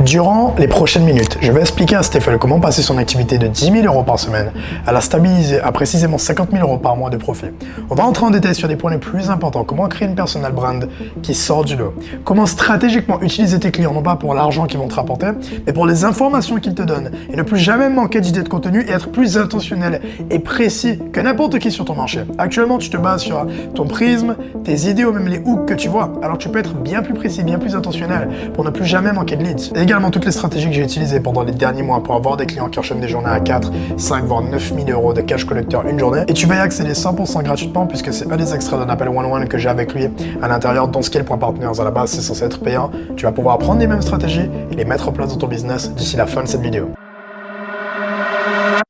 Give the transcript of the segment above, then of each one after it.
Durant les prochaines minutes, je vais expliquer à Stéphane comment passer son activité de 10 000 euros par semaine à la stabiliser à précisément 50 000 euros par mois de profit. On va entrer en détail sur des points les plus importants, comment créer une personal brand qui sort du lot, comment stratégiquement utiliser tes clients, non pas pour l'argent qu'ils vont te rapporter, mais pour les informations qu'ils te donnent, et ne plus jamais manquer d'idées de contenu et être plus intentionnel et précis que n'importe qui sur ton marché. Actuellement, tu te bases sur ton prisme, tes idées ou même les hooks que tu vois, alors tu peux être bien plus précis, bien plus intentionnel pour ne plus jamais manquer de leads. Et également toutes les stratégies que j'ai utilisées pendant les derniers mois pour avoir des clients qui enchaînent des journées à 4, 5 voire 9 000 euros de cash collector une journée. Et tu vas y accéder 100% gratuitement puisque c'est un des extraits d'un appel one-on-one que j'ai avec lui à l'intérieur dans Scale.partners. À la base, c'est censé être payant. Tu vas pouvoir apprendre les mêmes stratégies et les mettre en place dans ton business d'ici la fin de cette vidéo.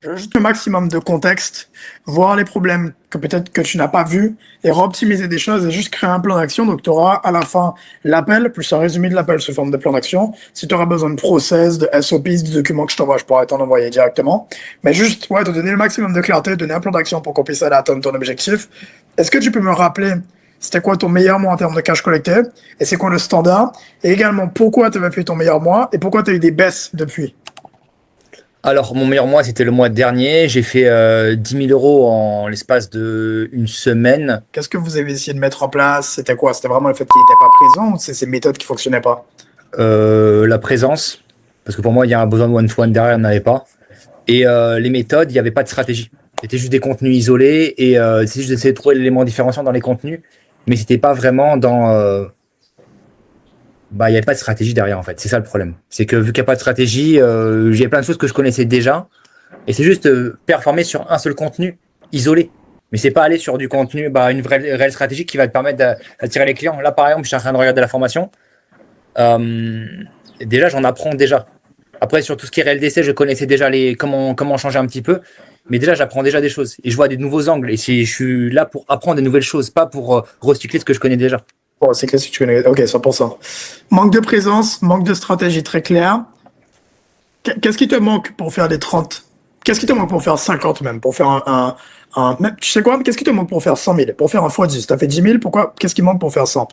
Je rajoute le maximum de contexte, voir les problèmes que peut-être que tu n'as pas vus et réoptimiser des choses et juste créer un plan d'action. Donc, tu auras à la fin l'appel, plus un résumé de l'appel sous forme de plan d'action. Si tu auras besoin de process, de SOPs, de documents que je t'envoie, je pourrais t'en envoyer directement. Mais juste, te donner le maximum de clarté, donner un plan d'action pour qu'on puisse aller atteindre ton objectif. Est-ce que tu peux me rappeler c'était quoi ton meilleur mois en termes de cash collecté et c'est quoi le standard? Et également, pourquoi tu avais fait ton meilleur mois et pourquoi tu as eu des baisses depuis? Alors, mon meilleur mois, c'était le mois dernier. J'ai fait 10 000 euros en l'espace d'une semaine. Qu'est-ce que vous avez essayé de mettre en place? C'était quoi? C'était vraiment le fait qu'il n'était pas présent ou c'est ces méthodes qui ne fonctionnaient pas? La présence, parce que pour moi, il y a un besoin de one-to-one derrière, il n'y en avait pas. Et les méthodes, il n'y avait pas de stratégie. C'était juste des contenus isolés et c'est juste d'essayer de trouver l'élément différenciant dans les contenus. Mais c'était pas vraiment dans... il n'y avait pas de stratégie derrière, en fait. C'est ça le problème. C'est que vu qu'il n'y a pas de stratégie, j'ai plein de choses que je connaissais déjà. Et c'est juste performer sur un seul contenu isolé. Mais c'est pas aller sur du contenu, une réelle stratégie qui va te permettre d'attirer les clients. Là, par exemple, je suis en train de regarder la formation. Déjà, j'en apprends déjà. Après, sur tout ce qui est réel d'essai, je connaissais déjà comment changer un petit peu. Mais déjà, j'apprends déjà des choses. Et je vois des nouveaux angles. Et je suis là pour apprendre des nouvelles choses, pas pour recycler ce que je connais déjà. Bon, c'est classique, tu connais. Ok, 100%. Manque de présence, manque de stratégie très claire. Qu'est-ce qui te manque pour faire des 30? Qu'est-ce qui te manque pour faire 50 même? Pour faire tu sais quoi? Qu'est-ce qui te manque pour faire 100 000? Pour faire un x10? Tu as fait 10 000, pourquoi? Qu'est-ce qui manque pour faire 100?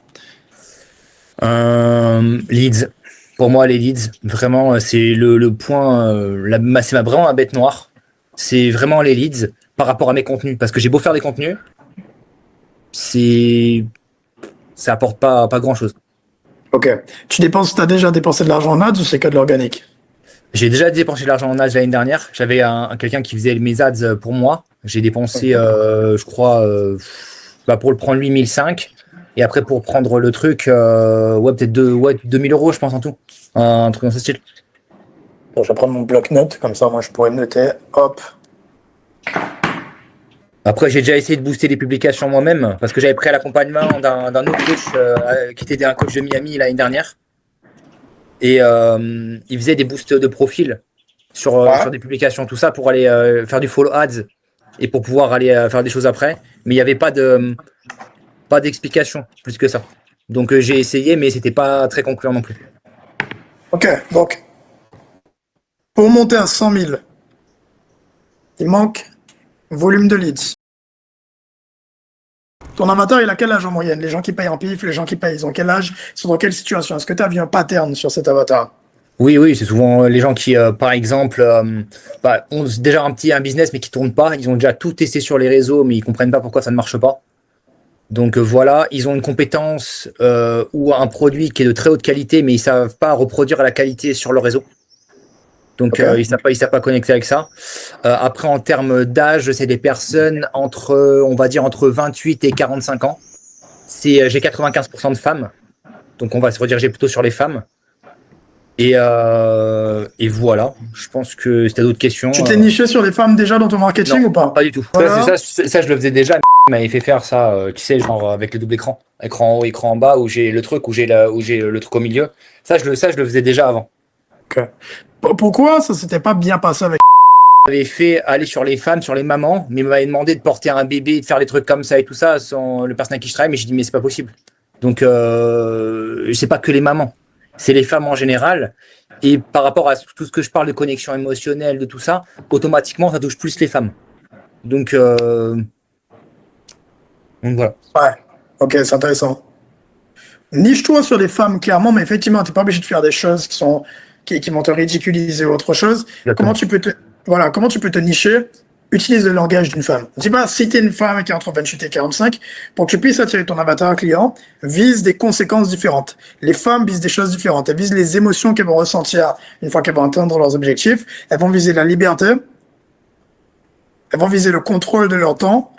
Leads. Pour moi, les leads, vraiment, c'est le point, c'est vraiment ma bête noire. C'est vraiment les leads par rapport à mes contenus. Parce que j'ai beau faire des contenus, ça apporte pas grand-chose. Ok. T'as déjà dépensé de l'argent en ads ou c'est que de l'organique? J'ai déjà dépensé de l'argent en ads l'année dernière. J'avais quelqu'un qui faisait mes ads pour moi. J'ai dépensé, je crois, pour le prendre lui, 1005. Et après, pour prendre le truc, peut-être 2000 euros, je pense, en tout. Un truc dans ce style. Bon, je vais prendre mon bloc-notes, comme ça, moi, je pourrais noter. Hop. Après, j'ai déjà essayé de booster les publications moi-même parce que j'avais pris l'accompagnement d'un autre coach qui était un coach de Miami l'année dernière. Et il faisait des boosts de profil sur des publications, tout ça, pour aller faire du follow ads et pour pouvoir aller faire des choses après. Mais il n'y avait pas d'explication plus que ça. Donc j'ai essayé, mais c'était pas très concluant non plus. Ok, donc, pour monter à 100 000, il manque volume de leads. Ton avatar, il a quel âge en moyenne? Les gens qui payent en pif, les gens qui payent, ils ont quel âge? Ils sont dans quelle situation? Est-ce que tu as vu un pattern sur cet avatar? Oui, c'est souvent les gens qui, par exemple, ont déjà un business mais qui tourne pas. Ils ont déjà tout testé sur les réseaux, mais ils comprennent pas pourquoi ça ne marche pas. Donc voilà, ils ont une compétence ou un produit qui est de très haute qualité, mais ils savent pas reproduire la qualité sur le réseau. Donc ils savent pas connecter avec ça. Après, en termes d'âge, c'est des personnes on va dire entre 28 et 45 ans. J'ai 95% de femmes, donc on va se rediriger plutôt sur les femmes. Et voilà, je pense que si tu as d'autres questions. Tu t'es niché sur les femmes déjà dans ton marketing non, ou pas? pas du tout. Voilà. Ça, je le faisais déjà, mais il m'avait fait faire ça, tu sais, genre avec le double écran. Écran en haut, écran en bas, où j'ai le truc, où j'ai le truc au milieu. Ça, je le faisais déjà avant. Ok. Pourquoi ça s'était pas bien passé avec? M'avait fait aller sur les femmes, sur les mamans, mais il m'avait demandé de porter un bébé, de faire des trucs comme ça et tout ça, sans le personnel avec qui je travaille, mais j'ai dit, mais c'est pas possible. Donc, c'est pas que les mamans, c'est les femmes en général. Et par rapport à tout ce que je parle de connexion émotionnelle, de tout ça, automatiquement, ça touche plus les femmes. Donc voilà. Ouais. Ok, c'est intéressant. Niche-toi sur les femmes, clairement, mais effectivement, t'es pas obligé de faire des choses qui sont qui vont te ridiculiser ou autre chose. Exactement. Comment tu peux te nicher? Utilise le langage d'une femme. Dis pas, si tu es une femme qui est entre 28 et 45, pour que tu puisses attirer ton avatar client, vise des conséquences différentes. Les femmes visent des choses différentes. Elles visent les émotions qu'elles vont ressentir une fois qu'elles vont atteindre leurs objectifs. Elles vont viser la liberté. Elles vont viser le contrôle de leur temps.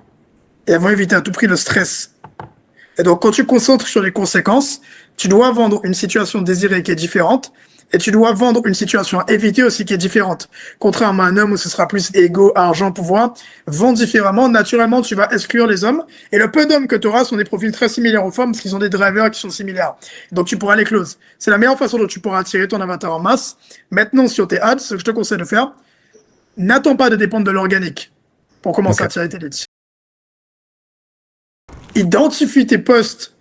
Et elles vont éviter à tout prix le stress. Et donc, quand tu te concentres sur les conséquences, tu dois vendre une situation désirée qui est différente et tu dois vendre une situation à éviter aussi qui est différente. Contrairement à un homme où ce sera plus ego, argent, pouvoir, vends différemment. Naturellement, tu vas exclure les hommes. Et le peu d'hommes que tu auras sont des profils très similaires aux femmes parce qu'ils ont des drivers qui sont similaires. Donc, tu pourras les close. C'est la meilleure façon dont tu pourras attirer ton avatar en masse. Maintenant, sur tes ads, ce que je te conseille de faire, n'attends pas de dépendre de l'organique pour commencer à attirer tes leads. Identifie tes posts.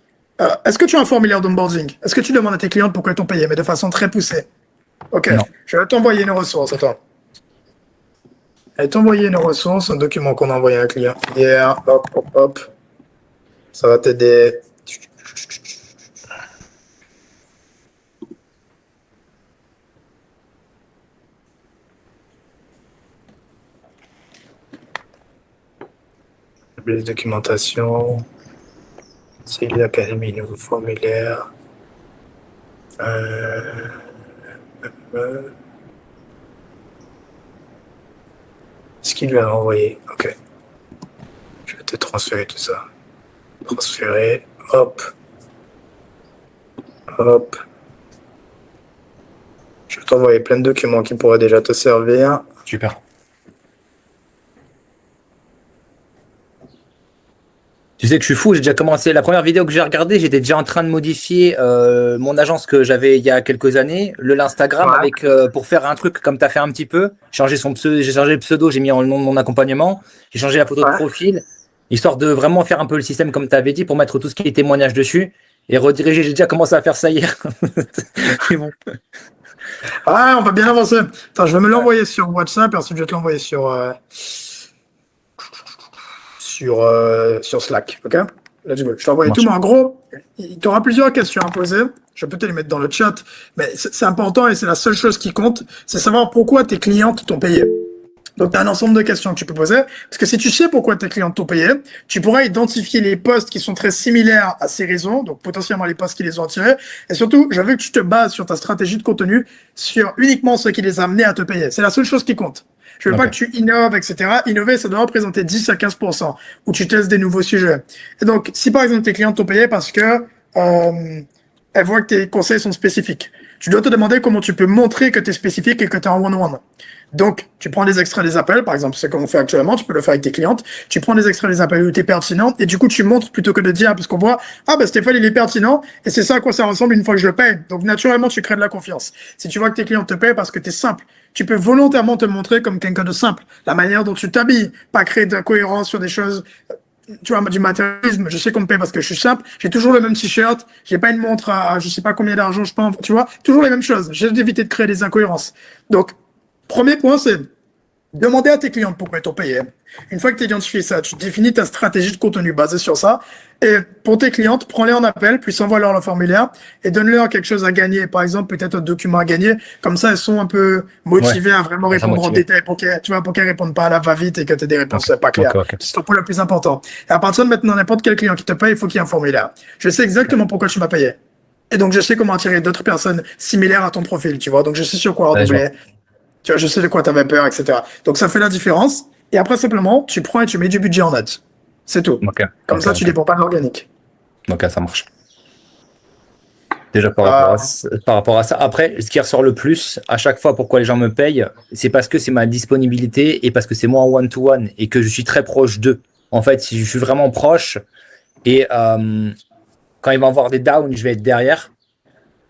Est-ce que tu as un formulaire d'onboarding? Est-ce que tu demandes à tes clientes pourquoi ils t'ont payé, mais de façon très poussée? Ok, Non. je vais t'envoyer une ressource. Attends. Je vais t'envoyer une ressource, un document qu'on a envoyé à un client hier. Hop, hop, hop. Ça va t'aider. Les documentations. C'est l'académie, nouveau formulaire. Euh, Ce qu'il lui a envoyé. Ok. Je vais te transférer tout ça. Transférer. Hop. Hop. Je vais t'envoyer plein de documents qui pourraient déjà te servir. Super. Tu sais que je suis fou, j'ai déjà commencé. La première vidéo que j'ai regardée, j'étais déjà en train de modifier mon agence que j'avais il y a quelques années, l'Instagram, Ouais. avec pour faire un truc comme tu as fait un petit peu. J'ai changé le pseudo, j'ai mis en le nom de mon accompagnement, j'ai changé la photo de Ouais. profil, histoire de vraiment faire un peu le système comme tu avais dit, pour mettre tout ce qui est témoignage dessus et rediriger. J'ai déjà commencé à faire ça hier. C'est bon. Ah, on va bien avancer. Attends, je vais me l'envoyer sur WhatsApp et ensuite je vais te l'envoyer sur Slack. Ok? Let's go. Je t'ai envoyé tout, mais en gros, tu auras plusieurs questions à poser. Je peux te les mettre dans le chat, mais c'est important et c'est la seule chose qui compte, c'est savoir pourquoi tes clientes t'ont payé. Donc, tu as un ensemble de questions que tu peux poser. Parce que si tu sais pourquoi tes clients t'ont payé, tu pourras identifier les posts qui sont très similaires à ces raisons, donc potentiellement les posts qui les ont attirés. Et surtout, je veux que tu te bases sur ta stratégie de contenu sur uniquement ce qui les a amenés à te payer. C'est la seule chose qui compte. Je veux pas que tu innoves, etc. Innover, ça doit représenter 10 à 15%, où tu testes des nouveaux sujets. Et donc, si par exemple tes clients t'ont payé parce que elles voient que tes conseils sont spécifiques, tu dois te demander comment tu peux montrer que tu es spécifique et que tu es en one-on-one. Donc, tu prends des extraits des appels, par exemple, c'est comme on fait actuellement, tu peux le faire avec tes clientes, tu prends des extraits des appels où tu es pertinent, et du coup, tu montres plutôt que de dire, parce qu'on voit, ah, bah, Stéphane, il est pertinent, et c'est ça à quoi ça ressemble une fois que je le paye. Donc, naturellement, tu crées de la confiance. Si tu vois que tes clients te payent parce que tu es simple, tu peux volontairement te montrer comme quelqu'un de simple. La manière dont tu t'habilles, pas créer d'incohérence sur des choses, tu vois, du matérialisme. Je sais qu'on me paye parce que je suis simple. J'ai toujours le même t-shirt. J'ai pas une montre à je sais pas combien d'argent je pense. Tu vois, toujours les mêmes choses. J'essaie d'éviter de créer des incohérences. Donc, premier point, c'est demander à tes clients pourquoi ils t'ont payé. Une fois que tu as identifié ça, tu définis ta stratégie de contenu basée sur ça. Et pour tes clientes, prends-les en appel, puis envoie-leur le formulaire et donne-leur quelque chose à gagner. Par exemple, peut-être un document à gagner. Comme ça, elles sont un peu motivées à vraiment répondre en détail pour qu'elles répondent pas à la va-vite et que tu aies des réponses pas claires. C'est ton point le plus important. Et à partir de maintenant, n'importe quel client qui te paye, il faut qu'il y ait un formulaire. Je sais exactement pourquoi tu m'as payé. Et donc, je sais comment attirer d'autres personnes similaires à ton profil, tu vois. Donc, je sais sur quoi redoubler. Tu vois, je sais de quoi tu avais peur, etc. Donc, ça fait la différence. Et après, simplement, tu prends et tu mets du budget en ads. C'est tout. Comme ça, tu dépends pas de l'organique. Ok, ça marche. Déjà par rapport à ça. Après, ce qui ressort le plus, à chaque fois, pourquoi les gens me payent, c'est parce que c'est ma disponibilité et parce que c'est moi en one-to-one et que je suis très proche d'eux. En fait, si je suis vraiment proche et quand ils vont avoir des downs, je vais être derrière.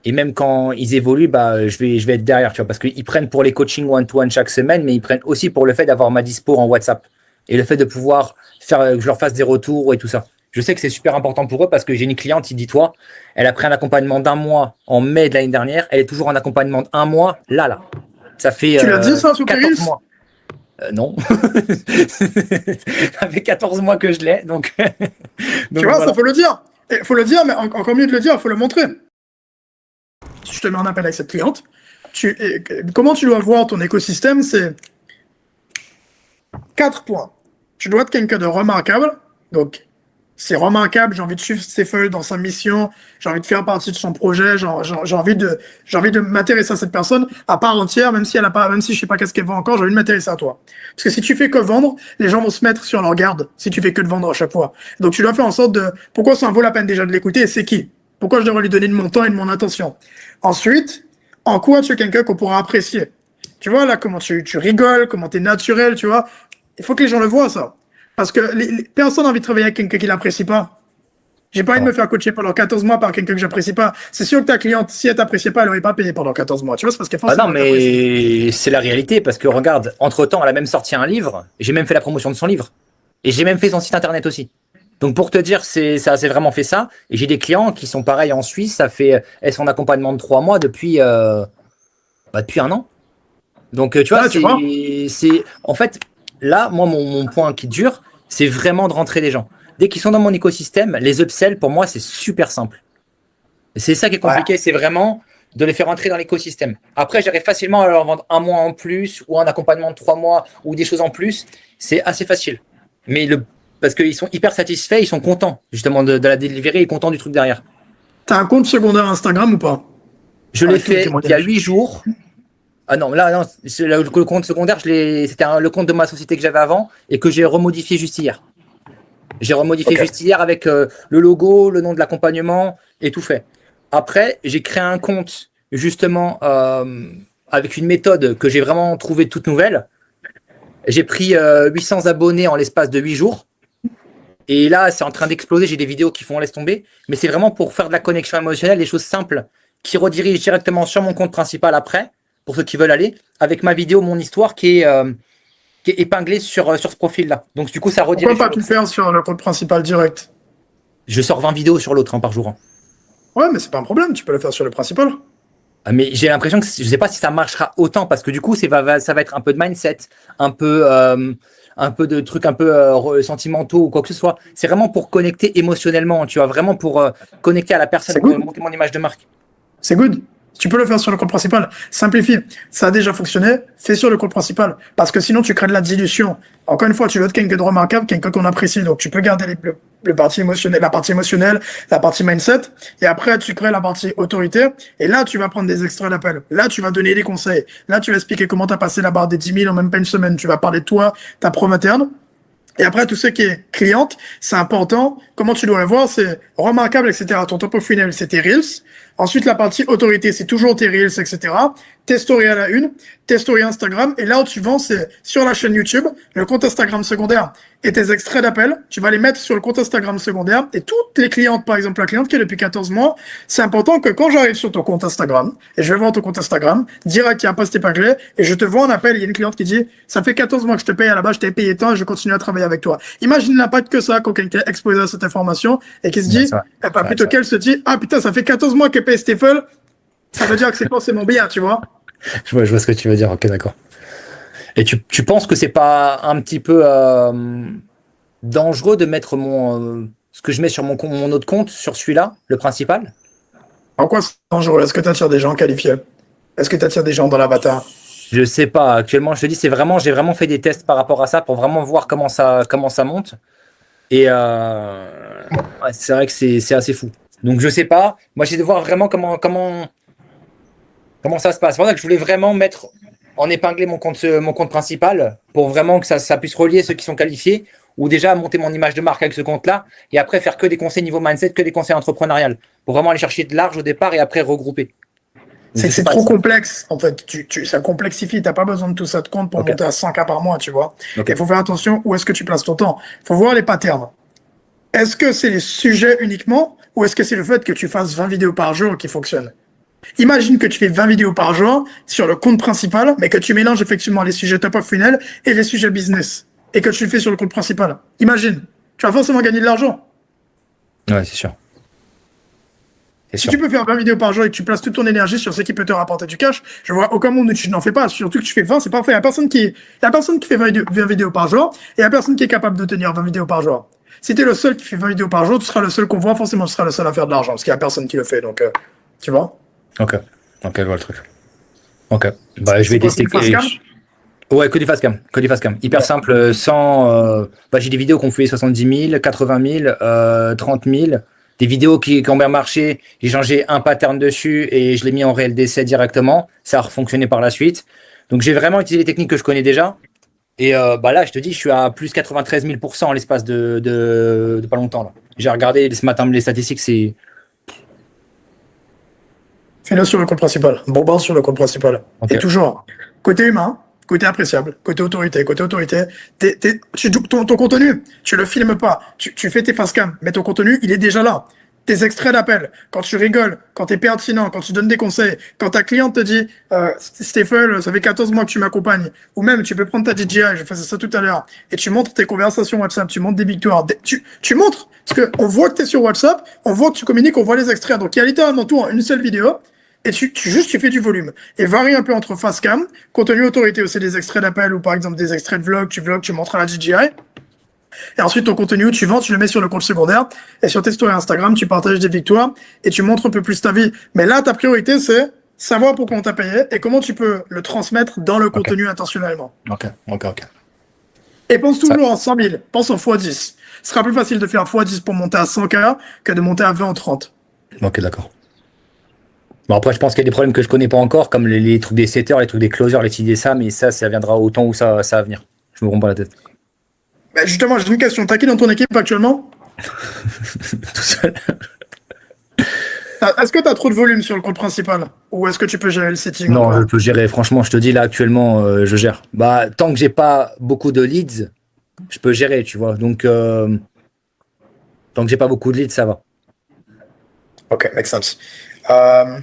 Et même quand ils évoluent, bah, je vais être derrière, tu vois, parce qu'ils prennent pour les coachings one-to-one chaque semaine, mais ils prennent aussi pour le fait d'avoir ma dispo en WhatsApp et le fait de pouvoir faire que je leur fasse des retours et tout ça. Je sais que c'est super important pour eux parce que j'ai une cliente, dis-toi, elle a pris un accompagnement d'1 mois en mai de l'année dernière, elle est toujours en accompagnement d'1 mois, là. Ça fait Tu l'as dit ça sur 14 mois. Non. Ça fait 14 mois que je l'ai, donc tu vois, voilà. Ça faut le dire. Il faut le dire, mais encore mieux de le dire, il faut le montrer. Si je te mets en appel avec cette cliente, comment tu dois voir ton écosystème, c'est 4 points. Tu dois être quelqu'un de remarquable. Donc, c'est remarquable. J'ai envie de suivre Stéphane dans sa mission. J'ai envie de faire partie de son projet. J'ai envie de m'intéresser à cette personne à part entière, même si elle a pas, même si je sais pas qu'est-ce qu'elle vend encore, j'ai envie de m'intéresser à toi. Parce que si tu fais que vendre, les gens vont se mettre sur leur garde si tu fais que de vendre à chaque fois. Donc, tu dois faire en sorte de, pourquoi ça en vaut la peine déjà de l'écouter et c'est qui? Pourquoi je devrais lui donner de mon temps et de mon attention? Ensuite, en quoi tu es quelqu'un qu'on pourra apprécier? Tu vois, là, comment tu rigoles, comment tu es naturel, tu vois. Il faut que les gens le voient, ça. Parce que personne n'a envie de travailler avec quelqu'un qui l'apprécie pas. J'ai pas envie de me faire coacher pendant 14 mois par quelqu'un que j'apprécie pas. C'est sûr que ta cliente, si elle t'appréciait pas, elle aurait pas payé pendant 14 mois. Tu vois, c'est parce qu'elle Ah non, forcément t'apprécie. mais c'est la réalité, parce que regarde, entre-temps, elle a même sorti un livre, j'ai même fait la promotion de son livre, et j'ai même fait son site internet aussi. Donc pour te dire, c'est vraiment fait ça, et j'ai des clients qui sont pareils en Suisse, ça fait, elles sont en accompagnement de 3 mois depuis un an. Donc tu vois, Là, tu vois. en fait, là, moi, mon point qui dure, c'est vraiment de rentrer les gens. Dès qu'ils sont dans mon écosystème, les upsells, pour moi, c'est super simple. C'est ça qui est Ouais. compliqué, c'est vraiment de les faire entrer dans l'écosystème. Après, j'arrive facilement à leur vendre un mois en plus ou un accompagnement de 3 mois ou des choses en plus. C'est assez facile. Mais parce qu'ils sont hyper satisfaits, ils sont contents justement de la delivery et contents du truc derrière. T'as un compte secondaire Instagram ou pas? Je l'ai Avec tous les fait il y a témoignages. 8 jours. Ah non, là, non, le compte secondaire, c'était le compte de ma société que j'avais avant et que j'ai remodifié juste hier. J'ai remodifié Ok. juste hier avec le logo, le nom de l'accompagnement et tout fait. Après, j'ai créé un compte justement avec une méthode que j'ai vraiment trouvée toute nouvelle. J'ai pris 800 abonnés en l'espace de 8 jours. Et là, c'est en train d'exploser. J'ai des vidéos qui font laisse tomber. Mais c'est vraiment pour faire de la connexion émotionnelle, des choses simples qui redirigent directement sur mon compte principal après, pour ceux qui veulent aller, avec ma vidéo, mon histoire qui est épinglée sur ce profil-là. Donc du coup, ça Pourquoi redirige sur pas le tout compte. faire sur le compte principal direct? Je sors 20 vidéos sur l'autre par jour. Ouais, mais c'est pas un problème. Tu peux le faire sur le principal. Ah, mais j'ai l'impression que je sais pas si ça marchera autant parce que du coup, ça va être un peu de mindset, un peu de trucs un peu sentimentaux ou quoi que ce soit. C'est vraiment pour connecter émotionnellement, tu vois, vraiment pour connecter à la personne, C'est pour good. monter mon image de marque. C'est good. Tu peux le faire sur le compte principal. Simplifie. Ça a déjà fonctionné. Fais sur le compte principal. Parce que sinon, tu crées de la dilution. Encore une fois, tu veux être quelqu'un de remarquable, quelqu'un qu'on apprécie. Donc, tu peux garder le parti émotionnel, la partie mindset. Et après, tu crées la partie autorité. Et là, tu vas prendre des extraits d'appel. Là, tu vas donner des conseils. Là, tu vas expliquer comment tu as passé la barre des 10 000 en même pas une semaine. Tu vas parler de toi, ta preuve interne. Et après, tout ce qui est cliente, c'est important. Comment tu dois le voir, c'est remarquable, etc. Ton top of funnel, c'est tes Reels. Ensuite, la partie autorité, c'est toujours tes Reels, etc. Tes stories à la une, tes stories Instagram. Et là où tu vends, c'est sur la chaîne YouTube, le compte Instagram secondaire et tes extraits d'appel. Tu vas les mettre sur le compte Instagram secondaire. Et toutes les clientes, par exemple, la cliente qui est depuis 14 mois, c'est important que quand j'arrive sur ton compte Instagram, et je vais voir ton compte Instagram, direct, il y a un post épinglé, et je te vois en appel, il y a une cliente qui dit, ça fait 14 mois que je te paye à la base, je t'ai payé tant et je continue à travailler avec toi. Imagine l'impact que ça quand quelqu'un est exposé à cette information et qui se Ouais, dit, c'est vrai. eh ben, C'est vrai, plutôt c'est vrai. qu'elle se dit, ah putain, ça fait 14 mois qu'elle paye Stéphane, ça veut dire que c'est forcément bien, tu vois. Je vois ce que tu veux dire. Ok, d'accord. Et tu penses que c'est pas un petit peu dangereux de mettre ce que je mets sur mon autre compte sur celui-là, le principal? En quoi c'est dangereux? Est-ce que tu attires des gens qualifiés? Est-ce que tu attires des gens dans l'avatar? Je sais pas. Actuellement, je te dis, j'ai vraiment fait des tests par rapport à ça pour vraiment voir comment ça monte. Et ouais, c'est vrai que c'est assez fou. Donc je sais pas. Moi, j'ai de voir vraiment comment ça se passe. C'est pour ça que je voulais vraiment mettre en épingler mon compte principal pour vraiment que ça puisse relier ceux qui sont qualifiés ou déjà monter mon image de marque avec ce compte-là et après faire que des conseils niveau mindset, que des conseils entrepreneurial pour vraiment aller chercher de large au départ et après regrouper. Donc C'est je que sais c'est pas. trop complexe, en fait. Ça complexifie. T'as pas besoin de tout ça de compte pour Ok, monter à 100K par mois, tu vois. ok. Il faut faire attention où est-ce que tu places ton temps. Il faut voir les patterns. Est-ce que c'est les sujets uniquement ou est-ce que c'est le fait que tu fasses 20 vidéos par jour qui fonctionne? Imagine que tu fais 20 vidéos par jour sur le compte principal, mais que tu mélanges effectivement les sujets top of funnel et les sujets business et que tu le fais sur le compte principal. Imagine. Tu vas forcément gagner de l'argent. Ouais, c'est sûr. C'est Si sûr. tu peux faire 20 vidéos par jour et que tu places toute ton énergie sur ce qui peut te rapporter du cash, je vois aucun monde où tu n'en fais pas. Surtout que tu fais 20, c'est parfait. Il y a personne qui fait 20 vidéos par jour et il y a personne qui est capable de tenir 20 vidéos par jour. Si tu es le seul qui fait 20 vidéos par jour, tu seras le seul qu'on voit, forcément tu seras le seul à faire de l'argent parce qu'il n'y a personne qui le fait. Donc, tu vois. Ok. Ok, je vois le truc. Ok. Bah, je C'est vais quoi, tester. c'est Facecam? Ouais, que du facecam. Que du facecam. Hyper simple, sans. Bah, j'ai des vidéos qui ont fait 70 000, 80 000, 30 000. Des vidéos qui ont bien marché. J'ai changé un pattern dessus et je l'ai mis en réel d'essai directement. Ça a refonctionné par la suite. Donc, j'ai vraiment utilisé les techniques que je connais déjà. Et bah là, je te dis, je suis à plus 93 000 en l'espace de pas longtemps. Là. J'ai regardé ce matin les statistiques, c'est. Fais-le sur le compte principal. Bombarde sur le compte principal. Ok. Et toujours, côté humain, côté appréciable, côté autorité, ton contenu, tu le filmes pas, tu fais tes facecam, mais ton contenu, il est déjà là. Tes extraits d'appel, quand tu rigoles, quand tu es pertinent, quand tu donnes des conseils, quand ta cliente te dit Stéphane, ça fait 14 mois que tu m'accompagnes, ou même tu peux prendre ta DJI, je faisais ça tout à l'heure, et tu montres tes conversations WhatsApp, tu montres des victoires, tu montres, parce qu'on voit que tu es sur WhatsApp, on voit que tu communiques, on voit les extraits, donc il y a littéralement tout en une seule vidéo, et tu fais du volume. Et varie un peu entre face cam, contenu autorité aussi des extraits d'appel ou par exemple des extraits de vlog, tu montres à la DJI. Et ensuite, ton contenu, tu vends, tu le mets sur le compte secondaire. Et sur tes stories Instagram, tu partages des victoires et tu montres un peu plus ta vie. Mais là, ta priorité, c'est savoir pourquoi on t'a payé et comment tu peux le transmettre dans le Ok. contenu intentionnellement. Ok. Ok. Ok. Et pense Ça. toujours en 100 000, pense en x10. Ce sera plus facile de faire x10 pour monter à 100K que de monter à 20 ou 30. Ok, d'accord. Bon, après, je pense qu'il y a des problèmes que je connais pas encore, comme les trucs des setters, les trucs des closers, les idées ça, mais ça viendra au temps où ça va venir. Je me romps pas la tête. Bah justement, j'ai une question. T'as qui dans ton équipe actuellement? Tout seul. Est-ce que tu as trop de volume sur le compte principal? Ou est-ce que tu peux gérer le setting Non, je encore? peux gérer. Franchement, je te dis là actuellement, je gère. Bah, tant que j'ai pas beaucoup de leads, je peux gérer, tu vois. Donc, tant que j'ai pas beaucoup de leads, ça va. Ok, makes sense. Euh,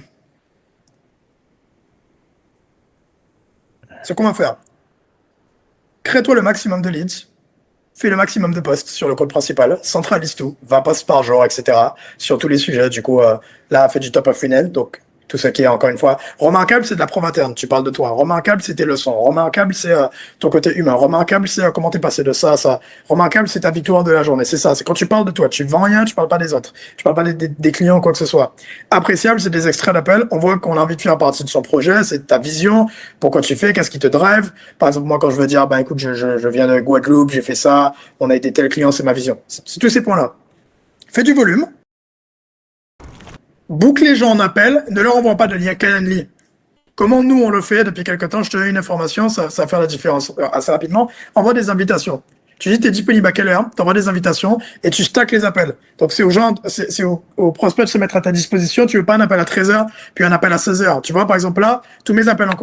Ce qu'on va faire, crée-toi le maximum de leads, fais le maximum de posts sur le compte principal, centralise tout, 20 posts par jour, etc. sur tous les sujets. Du coup, là, fais du top of funnel, donc tout ce qui est, encore une fois, remarquable, c'est de la preuve interne, tu parles de toi. Remarquable, c'est tes leçons. Remarquable, c'est ton côté humain. Remarquable, c'est comment t'es passé de ça à ça. Remarquable, c'est ta victoire de la journée. C'est ça, c'est quand tu parles de toi. Tu vends rien, tu parles pas des autres. Tu parles pas des clients, quoi que ce soit. Appréciable, c'est des extraits d'appel. On voit qu'on a envie de faire partie de son projet, c'est ta vision, pourquoi tu fais, qu'est-ce qui te drive. Par exemple, moi, quand je veux dire, bah écoute, je viens de Guadeloupe, j'ai fait ça, on a été tel client, c'est ma vision. C'est tous ces points-là. Fais du volume, boucle les gens en appel, ne leur envoie pas de lien Calendly. Comment nous on le fait depuis quelques temps, je te donne une information, ça va faire la différence assez rapidement. Envoie des invitations. Tu dis tu es disponible à quelle heure, tu envoies des invitations et tu stacks les appels. Donc c'est aux gens, c'est aux prospects de se mettre à ta disposition. Tu veux pas un appel à 13h, puis un appel à 16h. Tu vois, par exemple là, tous mes appels ont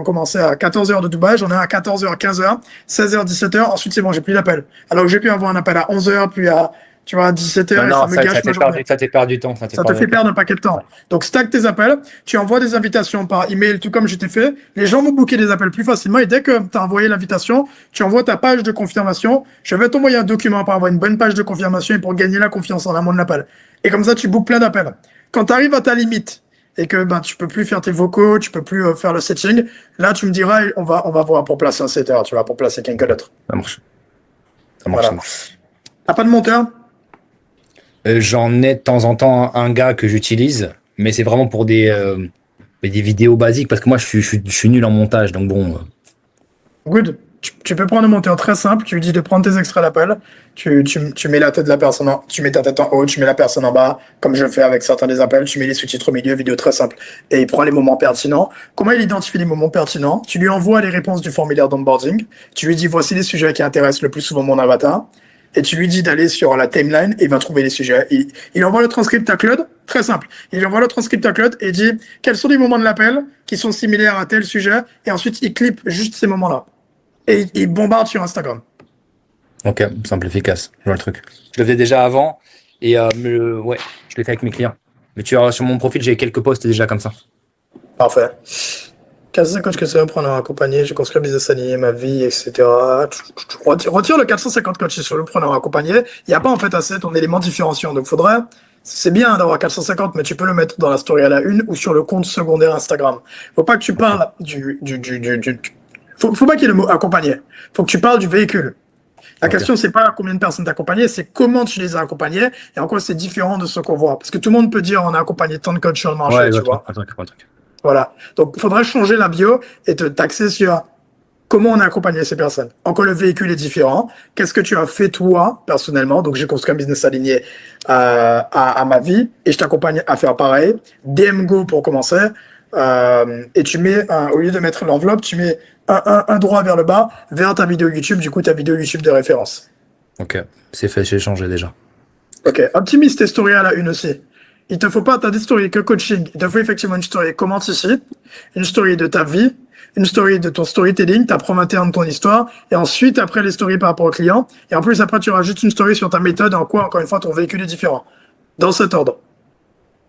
commencé à 14h de Dubaï, j'en ai un à 14h, 15h, 16h, 17h, ensuite c'est bon, j'ai plus d'appel. Alors que j'ai pu avoir un appel à 11h, puis à, tu vois, 17h Non, et ça non, me gâche ma journée. ça t'est perdu du temps. Ça t'est Ça te perdu fait du temps. perdre un paquet de temps. Ouais. Donc, stack tes appels, tu envoies des invitations par email, tout comme je t'ai fait. Les gens vont booker des appels plus facilement et dès que tu as envoyé l'invitation, tu envoies ta page de confirmation. Je vais t'envoyer un document pour avoir une bonne page de confirmation et pour gagner la confiance en amont de l'appel. Et comme ça, tu bookes plein d'appels. Quand tu arrives à ta limite et que ben, tu peux plus faire tes vocaux, tu peux plus faire le setting, là, tu me diras, on va voir pour placer un setter, tu vois, pour placer quelqu'un d'autre. Ça marche. Ça marche, ça Voilà. marche. T'as pas de monteur? J'en ai de temps en temps un gars que j'utilise, mais c'est vraiment pour des vidéos basiques parce que moi je suis nul en montage, donc bon. Good. Tu peux prendre un monteur très simple, tu lui dis de prendre tes extraits d'appel, tu mets la tête de la personne tu mets ta tête en haut, tu mets la personne en bas, comme je fais avec certains des appels, tu mets les sous-titres au milieu, vidéo très simple. Et il prend les moments pertinents. Comment il identifie les moments pertinents? Tu lui envoies les réponses du formulaire d'onboarding, tu lui dis voici les sujets qui intéressent le plus souvent mon avatar, et tu lui dis d'aller sur la timeline et il va trouver les sujets. Il envoie le transcript à Claude, très simple. Il envoie le transcript à Claude et dit quels sont les moments de l'appel qui sont similaires à tel sujet, et ensuite il clip juste ces moments-là. Et il bombarde sur Instagram. Ok, simple, efficace. Je vois le truc. Je le faisais déjà avant et ouais, je l'ai fait avec mes clients. Mais tu vois, sur mon profil, j'ai quelques posts déjà comme ça. Parfait. 450 coachs que ça va prendre à accompagner, j'ai construit un business aligné, ma vie, etc. Retire le 450 coachs sur le preneur accompagné. Il n'y a pas en fait assez ton élément différenciant. Donc faudrait, c'est bien d'avoir 450, mais tu peux le mettre dans la story à la une ou sur le compte secondaire Instagram. Faut pas que tu parles faut pas qu'il y ait le mot accompagné. Faut que tu parles du véhicule. La Ok. question, c'est pas combien de personnes t'as accompagnées, c'est comment tu les as accompagnées et en quoi c'est différent de ce qu'on voit. Parce que tout le monde peut dire on a accompagné tant de coachs sur le marché, Ouais, je vois tu le truc, vois. je vois le truc, je vois le truc. Voilà. Donc, il faudrait changer la bio et te taxer sur comment on a accompagné ces personnes. En quoi le véhicule est différent. Qu'est-ce que tu as fait toi, personnellement. Donc, j'ai construit un business aligné à ma vie et je t'accompagne à faire pareil. DMGo pour commencer. Et tu mets, au lieu de mettre l'enveloppe, tu mets un droit vers le bas, vers ta vidéo YouTube, du coup, ta vidéo YouTube de référence. Ok, c'est fait, j'ai changé déjà. Ok, optimise tes stories à la une aussi. Il te faut pas, t'as des stories que coaching. Il te faut effectivement une story comment ici, une story de ta vie, une story de ton storytelling, ta prom interne, ton histoire, et ensuite après les stories par rapport au client. Et en plus après tu rajoutes une story sur ta méthode, en quoi encore une fois ton véhicule est différent. Dans cet ordre.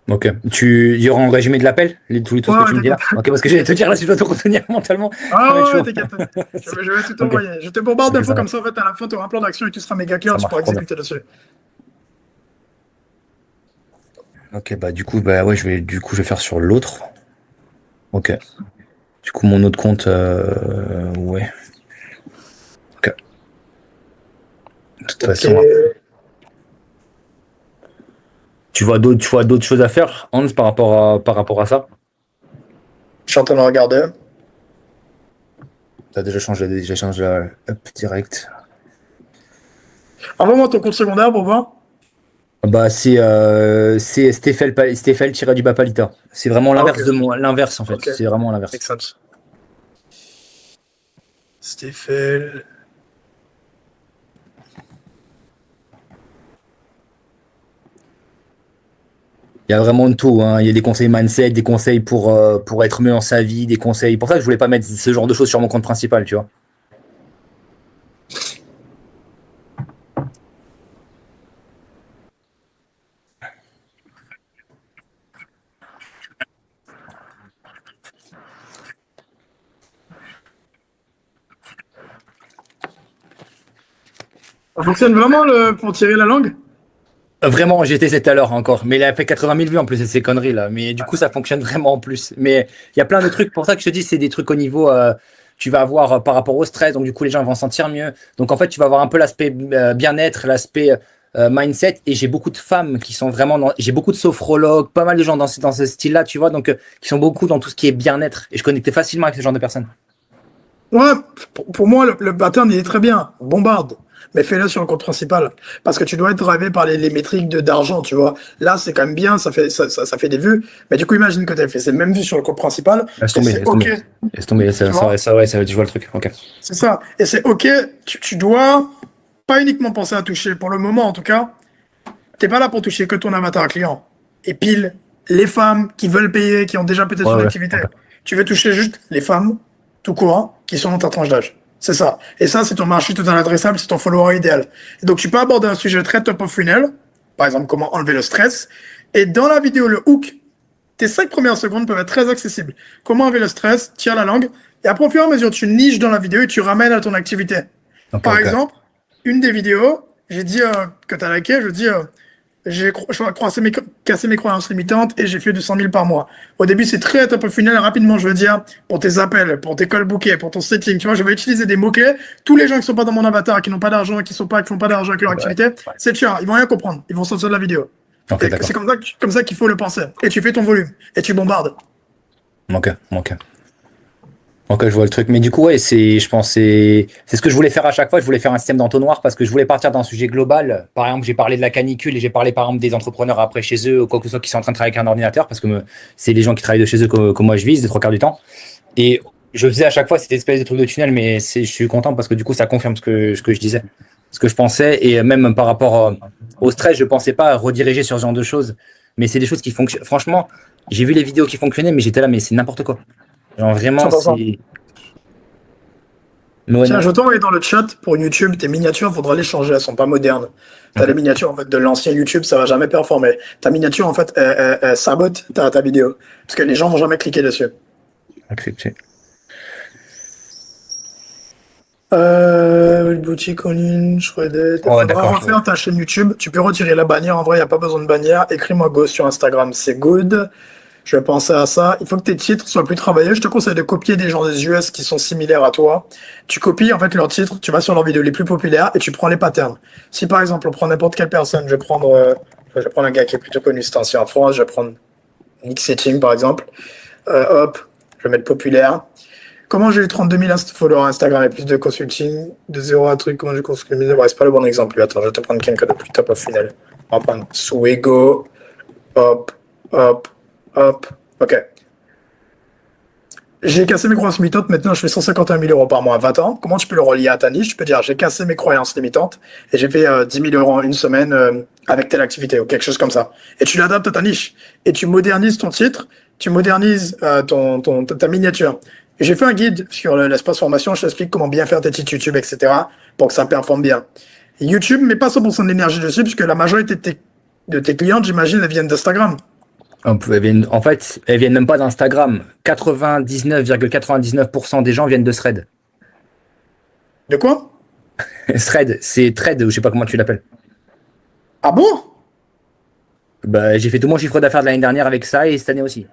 Ok. Il y aura un résumé de l'appel, tout Ouais, ce que ouais, tu me dis t'inquiète. là. Ok, parce que j'allais te dire là, si je dois te retenir mentalement, ça va être Ah ouais, chaud. t'inquiète. Je vais tout Ok, envoyer. Je te bombarde ok, d'infos ça comme marche. ça en fait à la fin tu auras un plan d'action et tout sera méga clair, Ça tu marche pourras trop bien. exécuter dessus. Ok, bah du coup, bah ouais, je vais faire sur l'autre. Ok. Du coup, mon autre compte, ouais. Ok. De toute Ok. façon, tu vois d'autres choses à faire, Hans, par rapport à ça? Je suis en train de regarder. T'as déjà changé, hop, direct. Envoie-moi ton compte secondaire pour voir. Bah, c'est Stéphel tiré du Bapalita. C'est vraiment Ah, ok. l'inverse en fait. Ok. C'est vraiment l'inverse. Make sense. Stéphane. Il y a vraiment de tout, hein. Il y a des conseils mindset, des conseils pour être mieux dans sa vie, des conseils. Pour ça que je voulais pas mettre ce genre de choses sur mon compte principal, tu vois. Ça fonctionne vraiment pour tirer la langue? Vraiment, j'ai testé tout à l'heure encore. Mais il a fait 80 000 vues en plus de ces conneries là. Mais du coup, ça fonctionne vraiment en plus. Mais il y a plein de trucs. Pour ça que je te dis, c'est des trucs au niveau. Tu vas avoir par rapport au stress. Donc du coup, les gens vont se sentir mieux. Donc en fait, tu vas avoir un peu l'aspect bien-être, l'aspect mindset. Et j'ai beaucoup de femmes qui sont vraiment dans. J'ai beaucoup de sophrologues, pas mal de gens dans ce style-là, tu vois. Donc qui sont beaucoup dans tout ce qui est bien-être. Et je connectais facilement avec ce genre de personnes. Ouais, pour moi, le pattern, il est très bien. Bombarde. Mais fais-le sur le compte principal. Parce que tu dois être drivé par les métriques d'argent, tu vois. Là, c'est quand même bien, ça fait des vues. Mais du coup, imagine que tu as fait ces mêmes vues sur le compte principal. Laisse Et tomber, c'est laisse OK, tomber. Laisse tomber. tu vois. Ouais, je vois le truc. Ok. C'est ça. Et c'est OK, tu dois pas uniquement penser à toucher, pour le moment en tout cas, t'es pas là pour toucher que ton avatar client. Et pile, les femmes qui veulent payer, qui ont déjà peut-être Ouais, son ouais. activité. Ok. Tu veux toucher juste les femmes, tout court, qui sont dans ta tranche d'âge. C'est ça. Et ça, c'est ton marché total adressable, c'est ton follower idéal. Et donc, tu peux aborder un sujet très top of funnel, par exemple, comment enlever le stress. Et dans la vidéo, le hook, tes 5 premières secondes peuvent être très accessibles. Comment enlever le stress, tire la langue. Et après, au fur et à mesure, tu niches dans la vidéo et tu ramènes à ton activité. Ok, Par ok. exemple, une des vidéos, j'ai dit que tu as liké, je dis cassé mes croyances limitantes et j'ai fait du 100 000 par mois. Au début, c'est très top of funnel. Rapidement, je veux dire, pour tes appels, pour tes call bookés, pour ton setting, tu vois, je vais utiliser des mots-clés. Tous les gens qui sont pas dans mon avatar, qui n'ont pas d'argent, qui font pas d'argent avec leur Ouais. activité, c'est chiant. Ils vont rien comprendre. Ils vont sortir de la vidéo. Ok, Et c'est d'accord. comme ça qu'il faut le penser. Et tu fais ton volume. Et tu bombardes. Ok, ok. Ok, je vois le truc. Mais du coup, ouais, je pense, c'est ce que je voulais faire à chaque fois. Je voulais faire un système d'entonnoir parce que je voulais partir d'un sujet global. Par exemple, j'ai parlé de la canicule et j'ai parlé, par exemple, des entrepreneurs après chez eux ou quoi que ce soit qui sont en train de travailler avec un ordinateur parce que c'est les gens qui travaillent de chez eux que moi je vise les trois quarts du temps. Et je faisais à chaque fois cette espèce de truc de tunnel, mais je suis content parce que du coup, ça confirme ce que je disais, ce que je pensais. Et même par rapport au stress, je pensais pas rediriger sur ce genre de choses. Mais c'est des choses qui fonctionnent. Franchement, j'ai vu les vidéos qui fonctionnaient, mais j'étais là, mais c'est n'importe quoi. Genre vraiment, 100%. c'est. Mais ouais, Tiens, non. je t'envoie dans le chat pour YouTube tes miniatures, faudra les changer, elles sont pas modernes. T'as Ok. les miniatures en fait de l'ancien YouTube, ça va jamais performer. Ta miniature en fait, elle sabote ta vidéo parce que les gens vont jamais cliquer dessus. Accepté. Boutique en ligne, Shredded. Ouais, Faudra d'accord, je vois. refaire ta chaîne YouTube. Tu peux retirer la bannière. En vrai, il n'y a pas besoin de bannière. Écris-moi Go sur Instagram, c'est good. Je vais penser à ça. Il faut que tes titres soient plus travaillés. Je te conseille de copier des gens des US qui sont similaires à toi. Tu copies en fait leurs titres, tu vas sur leurs vidéos les plus populaires et tu prends les patterns. Si par exemple on prend n'importe quelle personne, je vais prendre un gars qui est plutôt connu, c'est ainsi en France, je vais prendre Nick Setting par exemple. Hop, je vais mettre populaire. Comment j'ai eu 32 000 followers Instagram et plus de consulting de zéro à truc, comment j'ai construit mes œuvres? Ouais, c'est pas le bon exemple. Attends, je vais te prendre quelqu'un de plus top of funnel. On va prendre Swego. Hop, hop, hop. Ok. J'ai cassé mes croyances limitantes, maintenant je fais 151 000 euros par mois à 20 ans. Comment tu peux le relier à ta niche? Tu peux dire j'ai cassé mes croyances limitantes et j'ai fait 10 000 euros en une semaine avec telle activité ou quelque chose comme ça. Et tu l'adaptes à ta niche et tu modernises ton titre, tu modernises ta miniature. Et j'ai fait un guide sur l'espace formation, je t'explique comment bien faire tes titres YouTube, etc. pour que ça performe bien. Et YouTube, mais pas 100% de l'énergie dessus, puisque la majorité de tes clientes, j'imagine, elles viennent d'Instagram. En fait, elles viennent même pas d'Instagram. 99,99% des gens viennent de Thread. De quoi? Thread, c'est Thread, ou je sais pas comment tu l'appelles. Ah bon? Bah, j'ai fait tout mon chiffre d'affaires de l'année dernière avec ça et cette année aussi.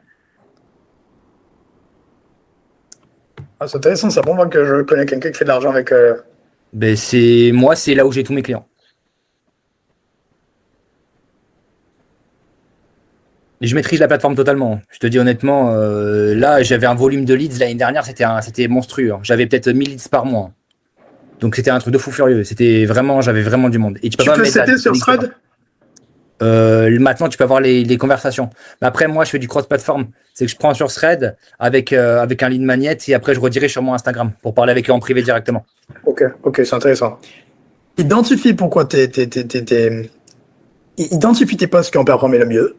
Ah, c'est intéressant, ça prouve que je connais quelqu'un qui fait de l'argent avec. Ben, moi, c'est là où j'ai tous mes clients. Et je maîtrise la plateforme totalement. Je te dis honnêtement, là, j'avais un volume de leads l'année dernière, c'était monstrueux, hein. J'avais peut-être 1000 leads par mois. Donc c'était un truc de fou furieux. J'avais vraiment du monde. Et tu peux Tu pas me peux mettre citer sur Thread? maintenant, tu peux avoir les conversations. Mais après, moi, je fais du cross-platform. C'est que je prends sur Thread avec un lead magnet et après, je redirige sur mon Instagram pour parler avec eux en privé directement. Ok, ok, c'est intéressant. Identifie pourquoi Identifie tes posts qui ont performé le mieux.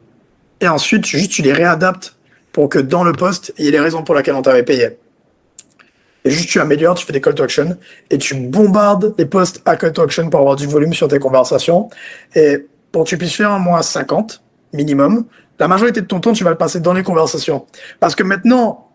Et ensuite, juste tu les réadaptes pour que dans le post, il y ait les raisons pour lesquelles on t'avait payé. Et juste tu améliores, tu fais des call to action et tu bombardes les posts à call to action pour avoir du volume sur tes conversations. Et pour que tu puisses faire un mois à 50 minimum, la majorité de ton temps, tu vas le passer dans les conversations. Parce que maintenant,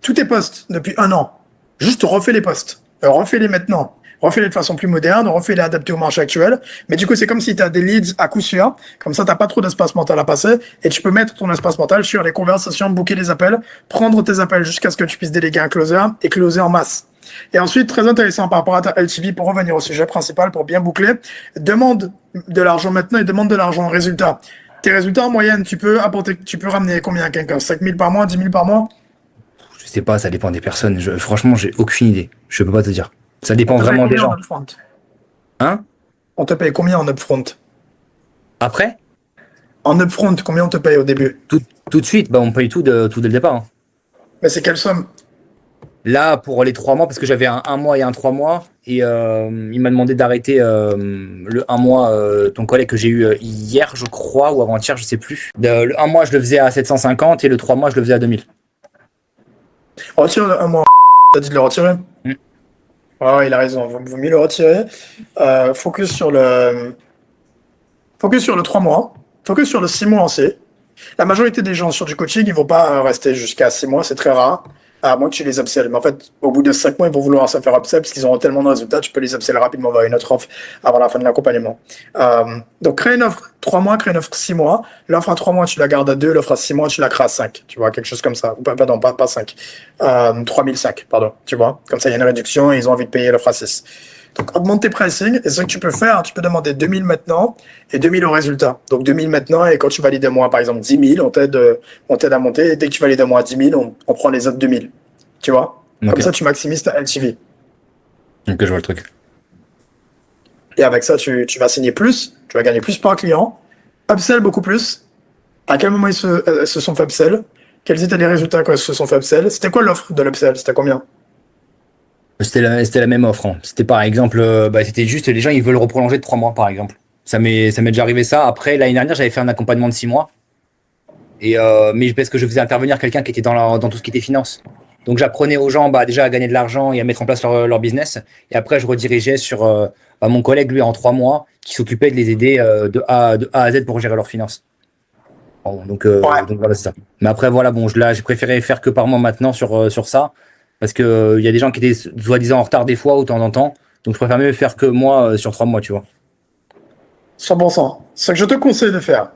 tous tes posts depuis un an, juste refais les posts. Refais-les maintenant. Refais-les de façon plus moderne, refais-les adaptés au marché actuel. Mais du coup, c'est comme si tu as des leads à coup sûr. Comme ça, tu n'as pas trop d'espace mental à passer. Et tu peux mettre ton espace mental sur les conversations, booker les appels, prendre tes appels jusqu'à ce que tu puisses déléguer un closer et closer en masse. Et ensuite, très intéressant par rapport à ta LTV, pour revenir au sujet principal, pour bien boucler, demande de l'argent maintenant et demande de l'argent en résultat. Tes résultats en moyenne, tu peux ramener combien à quelqu'un? 5 000 par mois, 10 000 par mois? Je sais pas, ça dépend des personnes. Franchement, j'ai aucune idée. Je peux pas te dire. Ça On dépend te paye vraiment des combien en gens. upfront? Hein? On te paye combien en upfront? Après, En upfront, combien on te paye au début? tout de suite, bah, on paye tout dès le départ, hein. Mais c'est quelle somme? Là, pour les 3 mois, parce que j'avais un mois et un 3 mois, et il m'a demandé d'arrêter le un mois, ton collègue que j'ai eu hier, je crois, ou avant-hier, je sais plus. Le un mois, je le faisais à 750 et le 3 mois, je le faisais à 2000. Retire le un mois. T'as dit de le retirer? Mm. Ouais, il a raison. Vaut mieux le retirer. Focus sur le 3 mois. Focus sur le 6 mois aussi. La majorité des gens sur du coaching, ils vont pas rester jusqu'à 6 mois, c'est très rare. À moins que tu les upsell. Mais en fait, au bout de 5 mois, ils vont vouloir se faire upsell parce qu'ils auront tellement de résultats, tu peux les upsell rapidement vers une autre offre avant la fin de l'accompagnement. Donc, crée une offre 3 mois, crée une offre 6 mois. L'offre à 3 mois, tu la gardes à 2. L'offre à 6 mois, tu la crées à 5. Tu vois, quelque chose comme ça. Ou pas, pardon, pas 5. 3005, pardon. Tu vois, comme ça, il y a une réduction et ils ont envie de payer l'offre à 6. Donc, augmente tes pricing. Et ce que tu peux faire, tu peux demander 2000 maintenant et 2000 au résultat. Donc, 2000 maintenant, et quand tu valides un mois, par exemple, 10 000, on t'aide à monter. Et dès que tu valides un mois à 10 000, on prend les autres 2000. Tu vois? Ok, Comme ça, tu maximises ta LTV. ok, je vois le truc. Et avec ça, tu vas signer plus, tu vas gagner plus par client, upsell beaucoup plus. À quel moment ils se sont fait upsell? Quels étaient les résultats quand ils se sont fait upsell? C'était quoi l'offre de l'upsell? C'était combien? C'était la même offre, hein. C'était par exemple, c'était juste les gens, ils veulent reprolonger de 3 mois, par exemple. Ça m'est déjà arrivé ça. Après, l'année dernière, j'avais fait un accompagnement de 6 mois. Mais parce que je faisais intervenir quelqu'un qui était dans tout ce qui était finance. Donc j'apprenais aux gens déjà à gagner de l'argent et à mettre en place leur business. Et après, je redirigeais sur mon collègue, lui, en 3 mois, qui s'occupait de les aider de A à Z pour gérer leurs finances. Bon, Ouais. donc voilà, c'est ça. Mais après, voilà, bon, j'ai préféré faire que par mois maintenant sur ça. Parce que il y a des gens qui étaient soi-disant en retard des fois, ou de temps en temps. Donc je préfère mieux faire que moi sur 3 mois, tu vois. 100%. Ce que je te conseille de faire.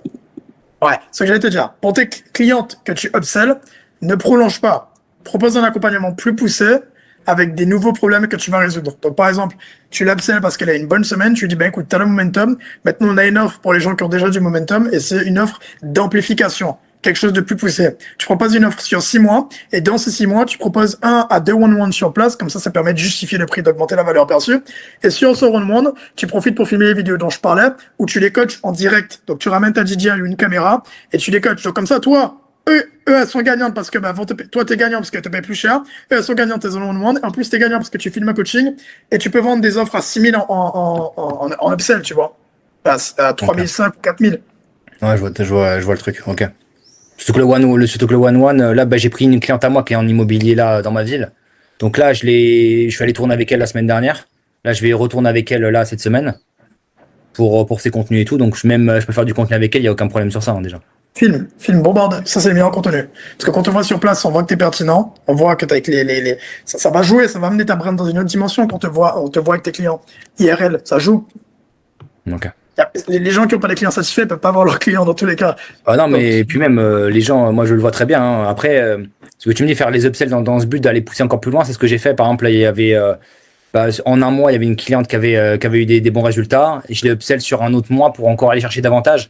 Ouais, ce que j'allais te dire. Pour tes clientes que tu upsell, ne prolonge pas. Propose un accompagnement plus poussé avec des nouveaux problèmes que tu vas résoudre. Donc, par exemple, tu l'upsell parce qu'elle a une bonne semaine, tu lui dis, ben écoute, t'as le momentum. Maintenant, on a une offre pour les gens qui ont déjà du momentum et c'est une offre d'amplification. quelque chose de plus poussé. Tu proposes une offre sur 6 mois, et dans ces 6 mois, tu proposes 1 à 2 one-one sur place, comme ça permet de justifier le prix, d'augmenter la valeur perçue. Et sur ce one-one, tu profites pour filmer les vidéos dont je parlais, où tu les coaches en direct. Donc tu ramènes ta DJI ou une caméra, et tu les coaches. Donc comme ça, toi, eux, elles sont gagnantes parce que toi, t'es gagnant parce que te payes plus cher. Eux, elles sont gagnantes, elles en ont one. En plus, t'es gagnant parce que tu filmes un coaching et tu peux vendre des offres à 6 000 en upsell, tu vois. À 3 500 ou 4 000. Ouais, je vois le truc. Ok. Surtout que le one-one, là, bah, j'ai pris une cliente à moi qui est en immobilier là dans ma ville. Donc là, je suis allé tourner avec elle la semaine dernière. Là, je vais retourner avec elle là cette semaine pour ses contenus et tout. Donc je peux faire du contenu avec elle, il n'y a aucun problème sur ça, hein, déjà. Film, bombarde. Ça, c'est le meilleur contenu. Parce que quand on voit sur place, on voit que t'es pertinent. On voit que t'es avec ça va jouer, ça va amener ta brand dans une autre dimension quand on te voit avec tes clients. IRL, ça joue. Ok. Les gens qui n'ont pas des clients satisfaits peuvent pas avoir leurs clients dans tous les cas. Ah non, mais puis même les gens, moi je le vois très bien, hein. Après, ce que tu me dis, faire les upsells dans ce but d'aller pousser encore plus loin, c'est ce que j'ai fait. Par exemple, là, il y avait en un mois, il y avait une cliente qui avait eu des bons résultats, et je l'ai upsell sur un autre mois pour encore aller chercher davantage.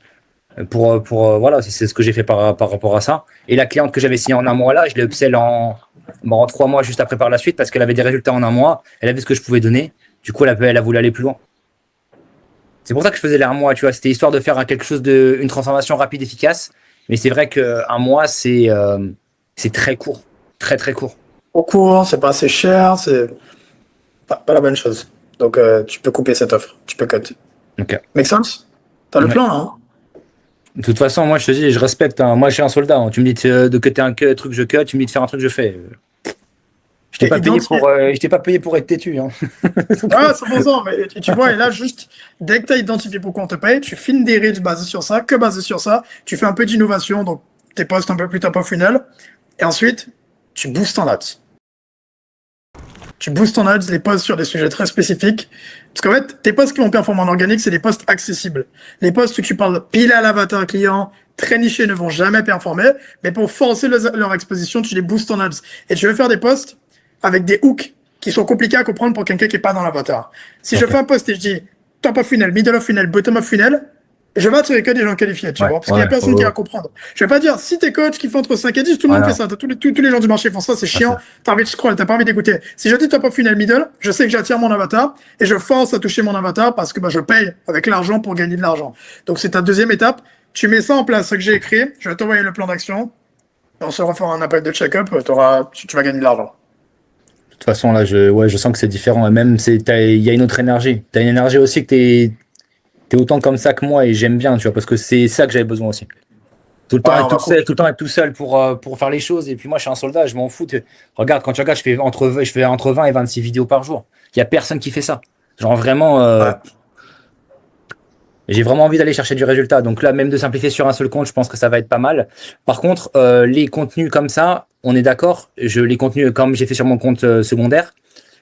Voilà, c'est ce que j'ai fait par rapport à ça. Et la cliente que j'avais signée en un mois là, je l'ai upsell en 3 mois juste après par la suite parce qu'elle avait des résultats en un mois, elle avait ce que je pouvais donner. Du coup, elle a voulu aller plus loin. C'est pour ça que je faisais les 1 mois, tu vois. C'était histoire de faire quelque chose une transformation rapide, efficace. Mais c'est vrai qu'un mois, c'est très court. Très, très court. Au cours, c'est pas assez cher, c'est pas la bonne chose. Donc, tu peux couper cette offre. Tu peux cut. Ok. Make sense? T'as le Ouais. plan, là, hein? De toute façon, moi, je te dis, je respecte, hein. Moi, je suis un soldat, hein. Tu me dis de cutter un truc, je cut. Tu me dis de faire un truc, je fais. Je t'ai Et pas payé identifier. je t'ai pas payé pour être têtu, hein. Ah, 100%, mais tu vois, et là, juste, dès que tu as identifié pourquoi on te paye, tu filmes des reels basés sur ça, que basés sur ça, tu fais un peu d'innovation, donc tes posts un peu plus top of funnel, et ensuite, tu boostes en ads. Tu boostes en ads les posts sur des sujets très spécifiques, parce qu'en fait, tes posts qui vont performer en organique, c'est des posts accessibles. Les posts où tu parles pile à l'avatar client, très nichés, ne vont jamais performer, mais pour forcer leur exposition, tu les boostes en ads. Et tu veux faire des posts avec des hooks qui sont compliqués à comprendre pour quelqu'un qui n'est pas dans l'avatar. Si je Ok. fais un post et je dis top of funnel, middle of funnel, bottom of funnel, je vais attirer que des gens qualifiés, tu Ouais, vois, parce qu'il n'y a personne qui va comprendre. Je vais pas dire, si t'es coach qui fait entre 5 et 10, tout le ouais, monde fait non. ça. Tous les gens du marché font ça, c'est chiant. ça. T'as envie de scroll, t'as pas envie d'écouter. Si je dis top of funnel middle, je sais que j'attire mon avatar et je force à toucher mon avatar parce que je paye avec l'argent pour gagner de l'argent. Donc c'est ta deuxième étape. Tu mets ça en place, ce que j'ai écrit. Je vais t'envoyer le plan d'action. On se refera un appel de check-up. Tu vas gagner de l'argent. De toute façon, là, je sens que c'est différent. Et même, il y a une autre énergie. T'as une énergie aussi que t'es autant comme ça que moi et j'aime bien, tu vois, parce que c'est ça que j'avais besoin aussi. Tout le temps Ouais, être on va couper. tout le temps être tout seul pour faire les choses. Et puis moi, je suis un soldat, je m'en fous. Regarde, quand tu regardes, je fais entre 20 et 26 vidéos par jour. Il y a personne qui fait ça. Genre vraiment, Ouais. j'ai vraiment envie d'aller chercher du résultat. Donc là, même de simplifier sur un seul compte, je pense que ça va être pas mal. Par contre, les contenus comme ça, on est d'accord. Les contenus comme j'ai fait sur mon compte secondaire,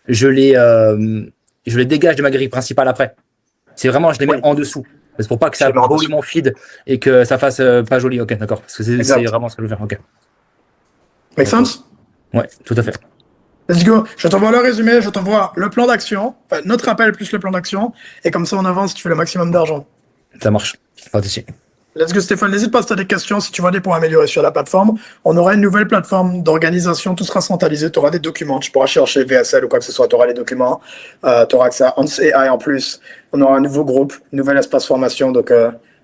je les, euh, je les dégage de ma grille principale après. C'est vraiment, je les mets Oui. en dessous. C'est pour pas que Tu ça les mets en brûle dessous. mon feed et que ça fasse pas joli. Ok, d'accord. Parce que c'est Exact. vraiment ce que je veux faire. Ok. Make Ok. sense? Ouais, tout à fait. Let's go. Je t'envoie le résumé, je t'envoie le plan d'action, enfin, notre appel plus le plan d'action, et comme ça on avance, tu fais le maximum d'argent. Ça marche. Pas de souci. Let's go Stéphane, n'hésite pas si tu as des questions, si tu vois des points à améliorer sur la plateforme. On aura une nouvelle plateforme d'organisation, tout sera centralisé, tu auras des documents, tu pourras chercher VSL ou quoi que ce soit, tu auras les documents, tu auras accès à Hans AI en plus, on aura un nouveau groupe, un nouvel espace formation, donc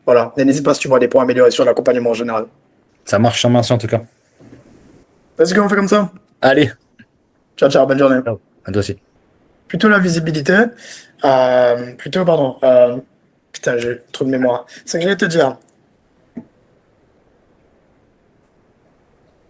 voilà. Et n'hésite pas si tu vois des points à améliorer sur l'accompagnement en général. Ça marche, merci en tout cas. Let's go, on fait comme ça. Allez. Ciao, ciao, bonne journée. Ciao. À toi aussi. Plutôt la visibilité, plutôt, pardon, putain, j'ai trop de mémoire. C'est ce que je vais te dire.